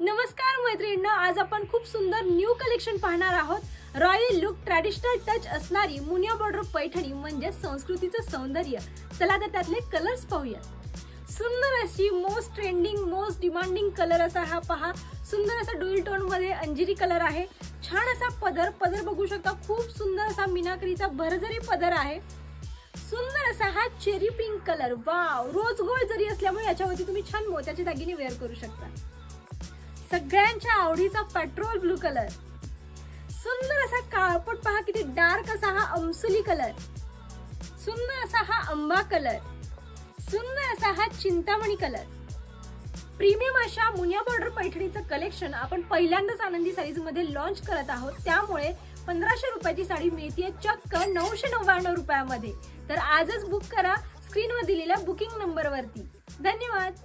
नमस्कार मैत्रिणींनो, आज आपण खूप सुंदर न्यू कलेक्शन पाहणार आहोत। रॉयल लुक ट्रॅडिशनल टच असणारी मुनिया बॉर्डर पैठणी म्हणजे संस्कृतीचं सौंदर्य। चला तर त्यातले कलर्स पाहूया। सुंदर अशी most trending most demanding colour असा हा पहा। सुंदर असा डुअल टोन मध्ये अंजिरी कलर आहे। छान असा पदर बघू शकता, खूप सुंदर असा मीनाकरीचा भरजरी पदर आहे। सुंदर असा हा cherry pink colour, wow, rose gold जरी असल्यामुळे याच्यावरती तुम्ही छान मोत्याचे दागिने वेअर करू शकता। सगळ्यांच्या आवडीचा पेट्रोल ब्लू कलर, सुंदर असा काळपट पहा, किती डार्क असा हा अमसुली कलर, सुंदर असा हा आंबा कलर, सुंदर असा हा चिंतामणी कलर। प्रीमियम अशा मुनिया बॉर्डर पैठणीचं कलेक्शन आपण पहिल्यांदाच आनंदी साडीज मध्ये लॉन्च करत आहोत, त्यामुळे 1500 रुपयाची साडी मिळते चक्क 999 रुपयामध्ये। तर आजच बुक करा स्क्रीनवर दिलेल्या बुकिंग नंबरवरती। धन्यवाद।